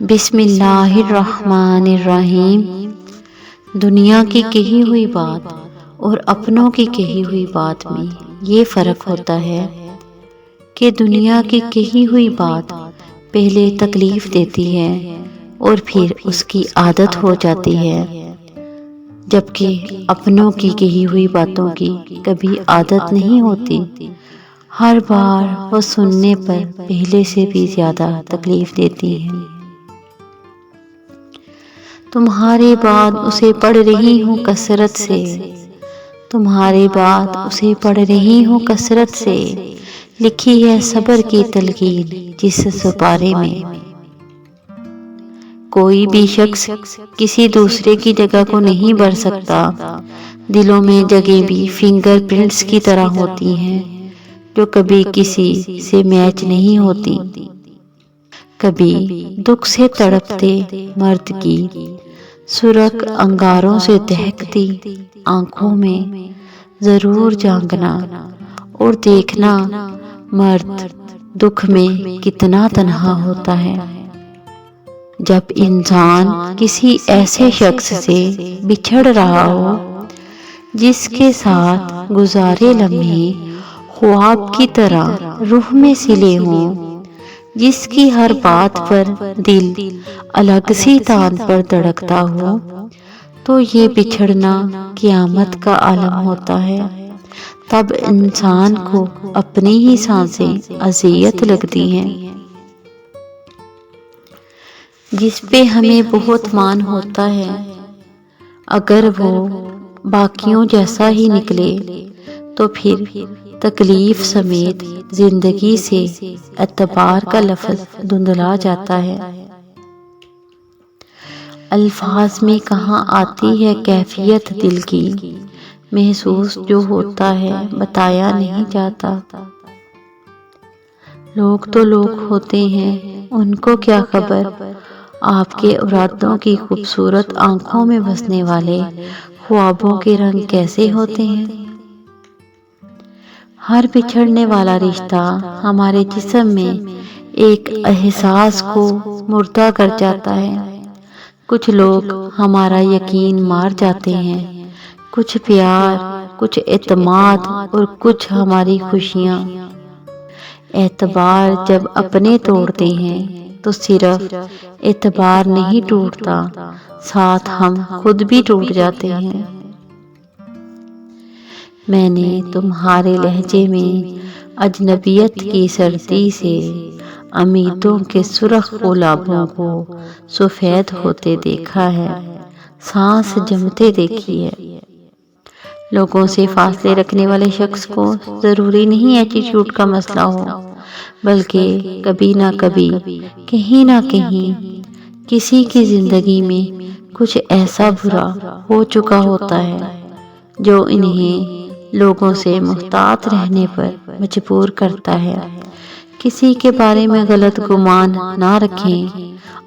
بسم اللہ الرحمن الرحیم۔ دنیا کی کہی ہوئی بات اور اپنوں کی کہی ہوئی بات میں یہ فرق ہوتا ہے کہ دنیا کی کہی ہوئی بات پہلے تکلیف دیتی ہے اور پھر اس کی عادت ہو جاتی ہے، جبکہ اپنوں کی کہی ہوئی باتوں کی کبھی عادت نہیں ہوتی۔ ہر بار وہ سننے پر پہلے سے بھی زیادہ تکلیف دیتی ہیں۔ تمہاری بات اسے پڑھ رہی ہوں کثرت سے، تمہاری بات اسے پڑھ رہی ہوں کثرت سے، لکھی ہے صبر کی تلقین جس سپارے میں۔ کوئی بھی شخص کسی دوسرے کی جگہ کو نہیں بھر سکتا۔ دلوں میں جگہیں بھی فنگر پرنٹس کی طرح ہوتی ہیں جو کبھی کسی سے میچ نہیں ہوتی۔ کبھی دکھ سے تڑپتے مرد کی سرخ انگاروں سے دہکتی آنکھوں میں ضرور جھانکنا اور دیکھنا مرد دکھ میں کتنا تنہا ہوتا ہے۔ جب انسان کسی ایسے شخص سے بچھڑ رہا ہو جس کے ساتھ گزارے لمحے خواب کی طرح روح میں سلے ہوں، جس کی ہر بات پر دل الگ سی تان پر دھڑکتا ہو، تو یہ بچھڑنا قیامت کا عالم ہوتا ہے۔ تب انسان کو اپنی ہی سانسیں اذیت لگتی ہیں۔ جس پہ ہمیں بہت مان ہوتا ہے، اگر وہ باقیوں جیسا ہی نکلے تو پھر تکلیف سمیت زندگی سے اعتبار کا لفظ دھندلا جاتا ہے۔ الفاظ میں کہاں آتی ہے کیفیت دل کی، محسوس جو ہوتا ہے بتایا نہیں جاتا۔ لوگ تو لوگ ہوتے ہیں، ان کو کیا خبر آپ کے ارادوں کی خوبصورت آنکھوں میں بسنے والے خوابوں کے رنگ کیسے ہوتے ہیں۔ ہر بچھڑنے والا رشتہ ہمارے جسم میں ایک احساس کو مردہ کر جاتا ہے۔ کچھ لوگ ہمارا یقین مار جاتے ہیں، کچھ پیار، کچھ اعتماد اور کچھ ہماری خوشیاں۔ اعتبار جب اپنے توڑتے ہیں تو صرف اعتبار نہیں ٹوٹتا، ساتھ ہم خود بھی ٹوٹ جاتے ہیں۔ میں نے تمہارے لہجے میں اجنبیت کی سردی سے امیدوں کے سرخ گلابوں کو سفید ہوتے دیکھا ہے، سانس جمتے دیکھی ہے۔ لوگوں سے فاصلے رکھنے والے شخص کو ضروری نہیں ایٹیٹیوڈ کا مسئلہ ہو، بلکہ کبھی نہ کبھی کہیں نہ کہیں کسی کی زندگی میں کچھ ایسا برا ہو چکا ہوتا ہے جو انہیں لوگوں سے محتاط رہنے پر مجبور کرتا ہے۔ کسی کے بارے میں غلط گمان نہ رکھیں،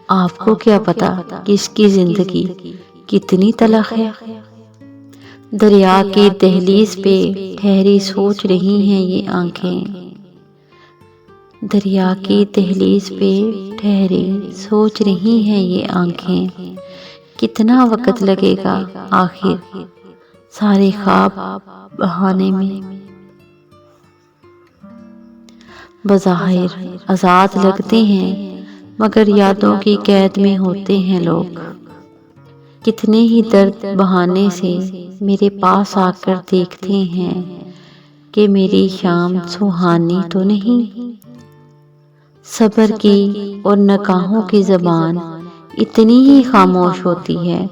آپ کو کیا پتا کس کی زندگی کتنی تلخ ہے۔ دریا کی دہلیز پہ ٹھہری سوچ رہی ہیں یہ آنکھیں، دریا کی دہلیز پہ ٹھہری سوچ رہی ہیں یہ آنکھیں، کتنا وقت لگے گا آخر سارے خواب بہانے میں۔ بظاہر آزاد لگتے ہیں مگر یادوں کی قید میں ہوتے ہیں لوگ۔ کتنے ہی درد بہانے سے میرے پاس آ کر دیکھتے ہیں کہ میری شام سہانی تو نہیں۔ صبر کی اور نگاہوں کی زبان اتنی ہی خاموش ہوتی ہے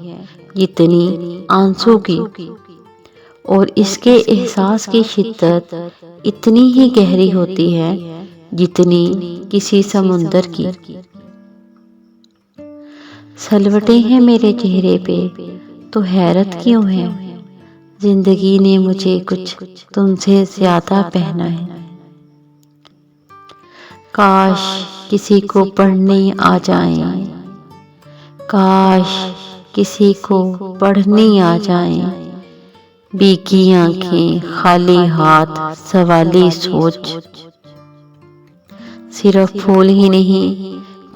جتنی آنسو کی، اور اس کے احساس کی شدت اتنی ہی گہری ہوتی ہے جتنی کسی سمندر کی۔ سلوٹیں ہیں میرے چہرے پہ تو حیرت کیوں ہے، زندگی نے مجھے کچھ تم سے زیادہ پہنا ہے۔ کاش کسی کو پڑھنے آ جائیں، کاش کسی کو پڑھنے آ جائیں، بھیگی آنکھیں خالی ہاتھ سوالی سوچ۔ صرف پھول ہی نہیں